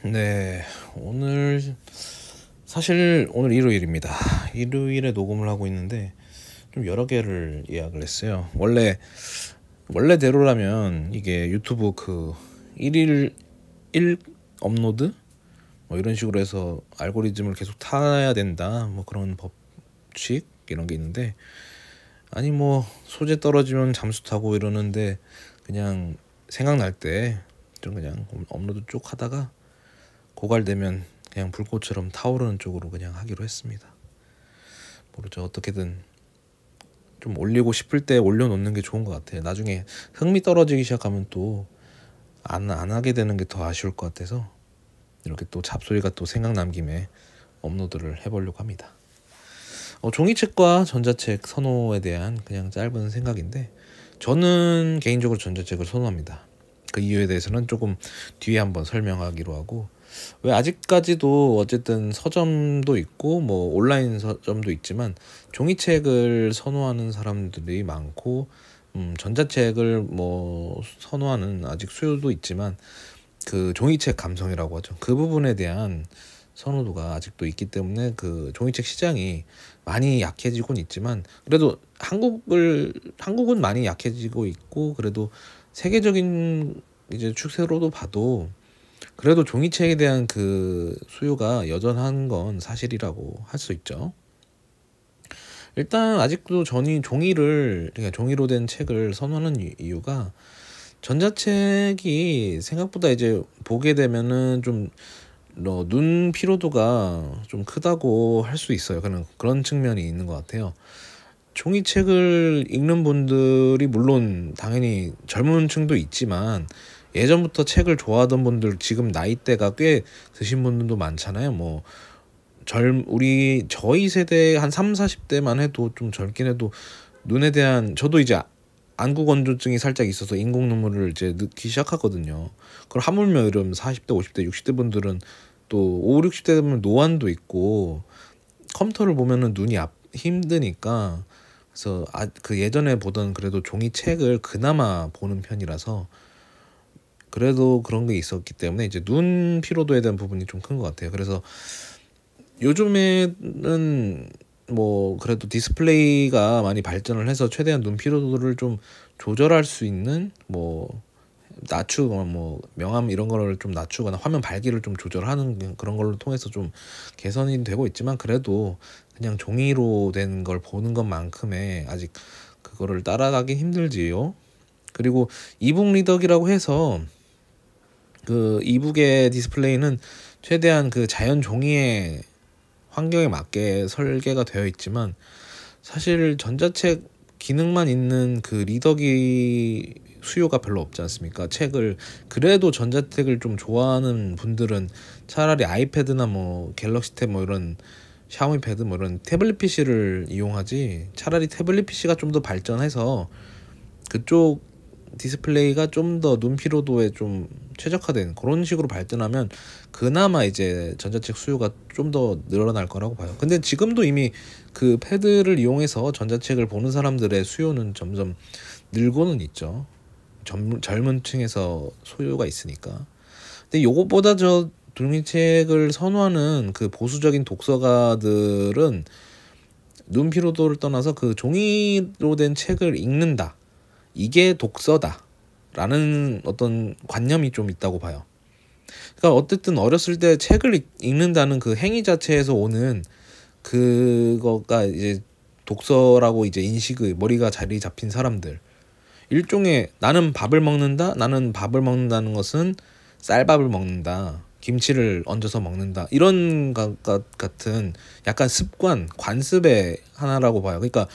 네, 오늘 사실 오늘 일요일입니다. 일요일에 녹음을 하고 있는데 좀 여러 개를 예약을 했어요. 원래대로라면 이게 유튜브 그 일일 일 업로드 뭐 이런 식으로 해서 알고리즘을 계속 타야 된다 뭐 그런 법칙 이런 게 있는데, 아니 뭐 소재 떨어지면 잠수 타고 이러는데 그냥 생각날 때 좀 그냥 업로드 쭉 하다가 고갈되면 그냥 불꽃처럼 타오르는 쪽으로 그냥 하기로 했습니다. 모르죠. 어떻게든 좀 올리고 싶을 때 올려놓는 게 좋은 것 같아요. 나중에 흥미 떨어지기 시작하면 또 안 하게 되는 게 더 아쉬울 것 같아서 이렇게 또 잡소리가 또 생각난 김에 업로드를 해보려고 합니다. 종이책과 전자책 선호에 대한 그냥 짧은 생각인데, 저는 개인적으로 전자책을 선호합니다. 그 이유에 대해서는 조금 뒤에 한번 설명하기로 하고, 왜 아직까지도 어쨌든 서점도 있고 뭐 온라인 서점도 있지만 종이책을 선호하는 사람들이 많고, 전자책을 뭐 선호하는 아직 수요도 있지만 그 종이책 감성이라고 하죠. 그 부분에 대한 선호도가 아직도 있기 때문에 그 종이책 시장이 많이 약해지곤 있지만, 그래도 한국은 많이 약해지고 있고, 그래도 세계적인 이제 추세로도 봐도 그래도 종이책에 대한 그 수요가 여전한 건 사실이라고 할 수 있죠. 일단 아직도 그러니까 종이로 된 책을 선호하는 이유가, 전자책이 생각보다 이제 보게 되면은 좀 눈 피로도가 좀 크다고 할 수 있어요. 그런 측면이 있는 것 같아요. 종이책을 읽는 분들이 물론 당연히 젊은 층도 있지만 예전부터 책을 좋아하던 분들, 지금 나이대가 꽤 드신 분들도 많잖아요. 뭐 저희 세대 한 3, 40대만 해도 좀 젊긴 해도 눈에 대한, 저도 이제 안구 건조증이 살짝 있어서 인공 눈물을 이제 넣기 시작하거든요. 그걸 하물며 이러면 40대, 50대, 60대 분들은 또 5, 60대 되면 노안도 있고 컴퓨터를 보면은 힘드니까, 그래서 그 예전에 보던 그래도 종이책을 그나마 보는 편이라서 그래도 그런 게 있었기 때문에 이제 눈 피로도에 대한 부분이 좀 큰 것 같아요. 그래서 요즘에는 뭐 그래도 디스플레이가 많이 발전을 해서 최대한 눈 피로도를 좀 조절할 수 있는 뭐 낮추거나 뭐 명암 이런 거를 좀 낮추거나 화면 밝기를 좀 조절하는 그런 걸로 통해서 좀 개선이 되고 있지만, 그래도 그냥 종이로 된 걸 보는 것만큼의 아직 그거를 따라가긴 힘들지요. 그리고 이북 리더기라고 해서 그 이북의 디스플레이는 최대한 그 자연 종이의 환경에 맞게 설계가 되어 있지만, 사실 전자책 기능만 있는 그 리더기 수요가 별로 없지 않습니까? 그래도 전자책을 좀 좋아하는 분들은 차라리 아이패드나 뭐 갤럭시 탭 뭐 이런 샤오미 패드 뭐 이런 태블릿 PC를 이용하지, 차라리 태블릿 PC가 좀 더 발전해서 그쪽 디스플레이가 좀 더 눈 피로도에 좀 최적화된 그런 식으로 발전하면 그나마 이제 전자책 수요가 좀 더 늘어날 거라고 봐요. 근데 지금도 이미 그 패드를 이용해서 전자책을 보는 사람들의 수요는 점점 늘고는 있죠. 젊은 층에서 소요가 있으니까. 근데 요것보다 종이책을 선호하는 그 보수적인 독서가들은 눈 피로도를 떠나서 그 종이로 된 책을 읽는다, 이게 독서다 라는 어떤 관념이 좀 있다고 봐요. 그러니까 어쨌든 어렸을 때 책을 읽는다는 그 행위 자체에서 오는 그거가 이제 독서라고 이제 머리가 자리 잡힌 사람들, 일종의 나는 밥을 먹는다는 것은 쌀밥을 먹는다, 김치를 얹어서 먹는다, 이런 같은 약간 관습의 하나라고 봐요. 그러니까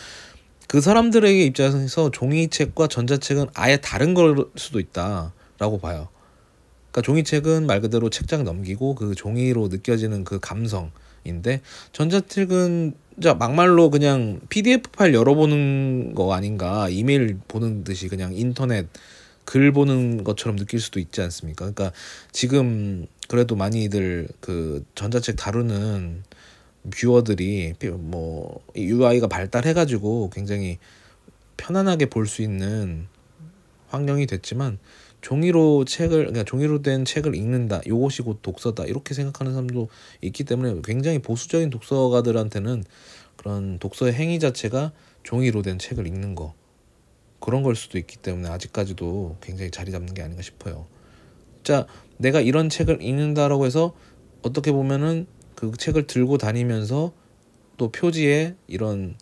그 사람들에게 입장에서 종이책과 전자책은 아예 다른 걸 수도 있다라고 봐요. 그러니까 종이책은 말 그대로 책장 넘기고 그 종이로 느껴지는 그 감성인데, 전자책은 진짜 막말로 그냥 PDF 파일 열어보는 거 아닌가, 이메일 보는 듯이 그냥 인터넷 글 보는 것처럼 느낄 수도 있지 않습니까? 그러니까 지금 그래도 많이들 그 전자책 다루는 뷰어들이 뭐 UI가 발달해가지고 굉장히 편안하게 볼 수 있는 환경이 됐지만, 그러니까 종이로 된 책을 읽는다. 요것이 곧 독서다. 이렇게 생각하는 사람도 있기 때문에 굉장히 보수적인 독서가들한테는 그런 독서의 행위 자체가 종이로 된 책을 읽는 거 그런 걸 수도 있기 때문에 아직까지도 굉장히 자리 잡는 게 아닌가 싶어요. 자, 내가 이런 책을 읽는다라고 해서 어떻게 보면은 그 책을 들고 다니면서 또 표지에 이런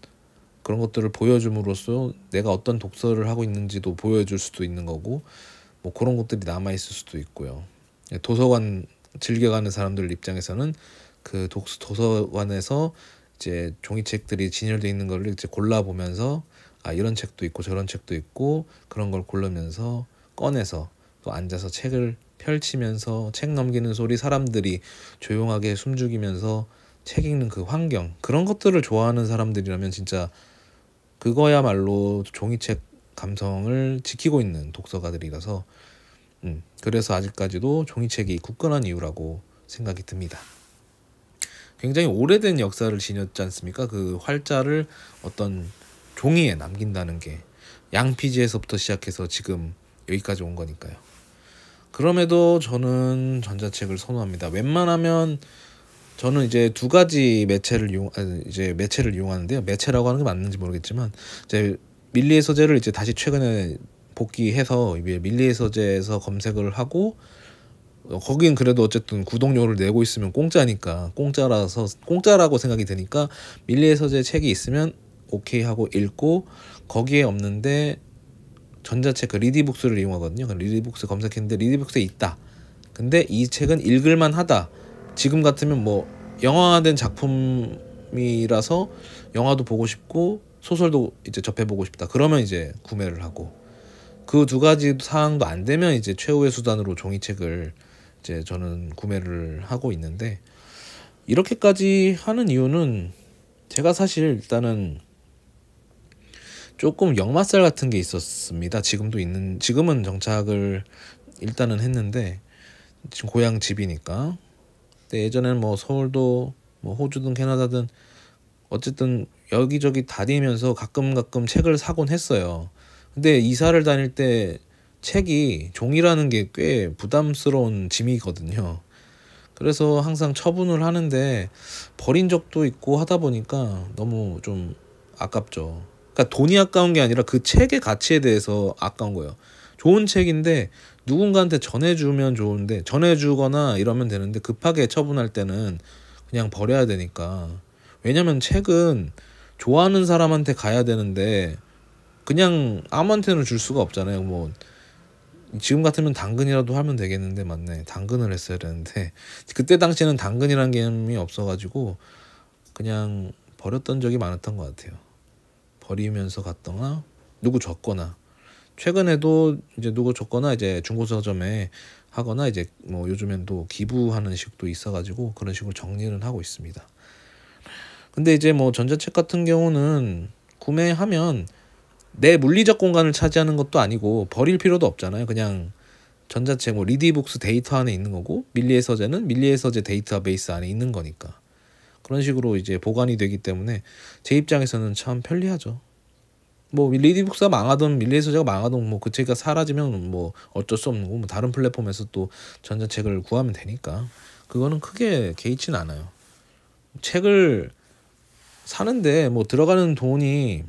그런 것들을 보여줌으로써 내가 어떤 독서를 하고 있는지도 보여줄 수도 있는 거고 뭐 그런 것들이 남아있을 수도 있고요. 도서관 즐겨가는 사람들 입장에서는 그 도서관에서 이제 종이책들이 진열되어 있는 걸 이제 골라보면서 아 이런 책도 있고 저런 책도 있고 그런 걸 고르면서 꺼내서 또 앉아서 책을 펼치면서 책 넘기는 소리 사람들이 조용하게 숨죽이면서 책 읽는 그 환경 그런 것들을 좋아하는 사람들이라면 진짜 그거야말로 종이책 감성을 지키고 있는 독서가들이라서 그래서 아직까지도 종이책이 굳건한 이유라고 생각이 듭니다. 굉장히 오래된 역사를 지녔지 않습니까? 그 활자를 어떤 종이에 남긴다는 게 양피지에서부터 시작해서 지금 여기까지 온 거니까요. 그럼에도 저는 전자책을 선호합니다. 웬만하면 저는 이제 두 가지 매체를 이용하는데요. 매체라고 하는 게 맞는지 모르겠지만 이제 밀리의 서재를 이제 다시 최근에 복귀해서 밀리의 서재에서 검색을 하고 거긴 그래도 어쨌든 구독료를 내고 있으면 공짜라고 생각이 드니까 밀리의 서재 책이 있으면 오케이 하고 읽고 거기에 없는데 전자책 그 리디북스를 이용하거든요. 리디북스 검색했는데 리디북스에 있다. 근데 이 책은 읽을만 하다. 지금 같으면 뭐 영화화된 작품이라서 영화도 보고 싶고 소설도 이제 접해보고 싶다. 그러면 이제 구매를 하고 그 두 가지 사항도 안 되면 이제 최후의 수단으로 종이책을 이제 저는 구매를 하고 있는데 이렇게까지 하는 이유는 제가 사실 일단은 조금 역마살 같은 게 있었습니다. 지금은 정착을 일단은 했는데 지금 고향 집이니까. 근데 예전에는 뭐 서울도 뭐 호주든 캐나다든 어쨌든 여기저기 다니면서 가끔 책을 사곤 했어요. 근데 이사를 다닐 때 책이 종이라는 게 꽤 부담스러운 짐이거든요. 그래서 항상 처분을 하는데 버린 적도 있고 하다 보니까 너무 좀 아깝죠. 그러니까 돈이 아까운 게 아니라 그 책의 가치에 대해서 아까운 거예요. 좋은 책인데 누군가한테 전해주면 좋은데 전해주거나 이러면 되는데 급하게 처분할 때는 그냥 버려야 되니까. 왜냐면 책은 좋아하는 사람한테 가야 되는데 그냥 아무한테는 줄 수가 없잖아요. 뭐 지금 같으면 당근이라도 하면 되겠는데 맞네. 당근을 했어야 되는데 그때 당시에는 당근이란 개념이 없어가지고 그냥 버렸던 적이 많았던 것 같아요. 버리면서 갔거나 누구 줬거나 최근에도 이제 누구 줬거나 이제 중고서점에 하거나 이제 뭐 요즘엔 또 기부하는 식도 있어가지고 그런 식으로 정리는 하고 있습니다. 근데 이제 뭐 전자책 같은 경우는 구매하면 내 물리적 공간을 차지하는 것도 아니고 버릴 필요도 없잖아요. 그냥 전자책 뭐 리디북스 데이터 안에 있는 거고 밀리의 서재는 밀리의 서재 데이터베이스 안에 있는 거니까 그런 식으로 이제 보관이 되기 때문에 제 입장에서는 참 편리하죠. 뭐 리디북스가 망하든 밀리의 서재가 망하든 뭐 그 책이 사라지면 뭐 어쩔 수 없는 거고 뭐 다른 플랫폼에서 또 전자책을 구하면 되니까 그거는 크게 개의치는 않아요. 책을 사는데 뭐 들어가는 돈이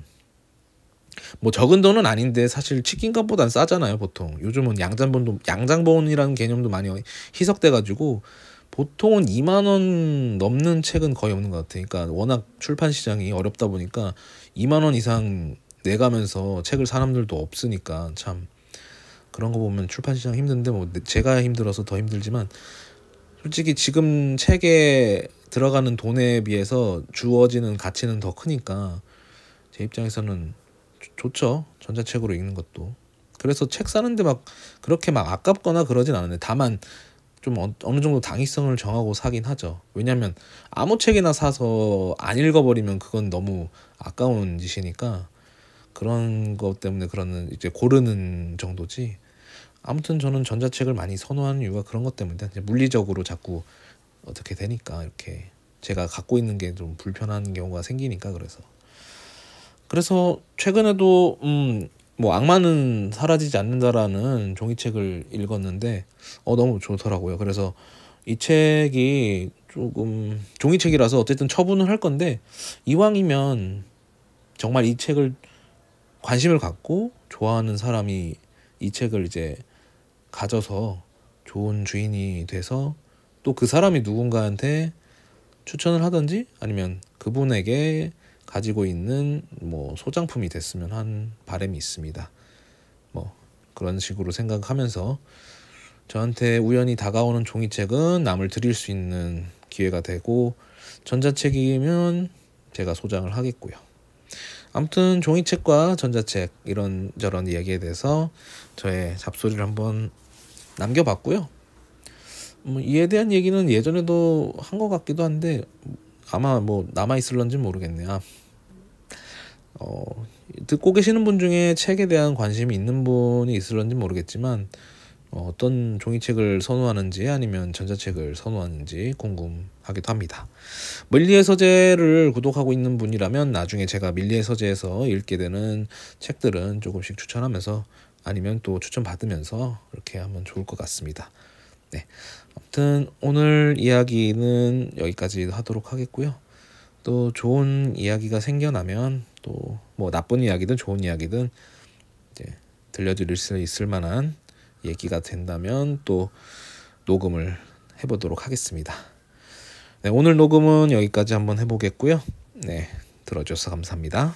뭐 적은 돈은 아닌데 사실 치킨값보단 싸잖아요 보통. 요즘은 양장본이라는 개념도 많이 희석돼가지고 보통은 2만 원 넘는 책은 거의 없는 것 같아요. 그러니까 워낙 출판 시장이 어렵다 보니까 2만 원 이상 내가면서 책을 사람들도 없으니까 참 그런 거 보면 출판 시장 힘든데 뭐 제가 힘들어서 더 힘들지만 솔직히 지금 책에 들어가는 돈에 비해서 주어지는 가치는 더 크니까 제 입장에서는 좋죠. 전자책으로 읽는 것도. 그래서 책 사는데 막 그렇게 막 아깝거나 그러진 않은데 다만 좀 어느 정도 당위성을 정하고 사긴 하죠. 왜냐면 아무 책이나 사서 안 읽어버리면 그건 너무 아까운 짓이니까 그런 것 때문에 그런 이제 고르는 정도지. 아무튼 저는 전자책을 많이 선호하는 이유가 그런 것 때문에 물리적으로 자꾸 어떻게 되니까 이렇게 제가 갖고 있는 게 좀 불편한 경우가 생기니까 그래서 최근에도 뭐 악마는 사라지지 않는다라는 종이책을 읽었는데 너무 좋더라고요. 그래서 이 책이 조금 종이책이라서 어쨌든 처분을 할 건데 이왕이면 정말 이 책을 관심을 갖고 좋아하는 사람이 이 책을 이제 가져서 좋은 주인이 돼서 또 그 사람이 누군가한테 추천을 하든지 아니면 그분에게 가지고 있는 뭐 소장품이 됐으면 한 바람이 있습니다. 뭐 그런 식으로 생각하면서 저한테 우연히 다가오는 종이책은 남을 드릴 수 있는 기회가 되고 전자책이면 제가 소장을 하겠고요. 아무튼 종이책과 전자책 이런저런 이야기에 대해서 저의 잡소리를 한번 남겨봤고요. 이에 대한 얘기는 예전에도 한 것 같기도 한데 아마 뭐 남아있을런지 모르겠네요. 듣고 계시는 분 중에 책에 대한 관심이 있는 분이 있을런지 모르겠지만 어떤 종이책을 선호하는지 아니면 전자책을 선호하는지 궁금하기도 합니다. 밀리의 서재를 구독하고 있는 분이라면 나중에 제가 밀리의 서재에서 읽게 되는 책들은 조금씩 추천하면서 아니면 또 추천받으면서 이렇게 하면 좋을 것 같습니다. 네, 아무튼 오늘 이야기는 여기까지 하도록 하겠고요. 또 좋은 이야기가 생겨나면 또 뭐 나쁜 이야기든 좋은 이야기든 이제 들려드릴 수 있을 만한 얘기가 된다면 또 녹음을 해보도록 하겠습니다. 네, 오늘 녹음은 여기까지 한번 해보겠고요. 네, 들어줘서 감사합니다.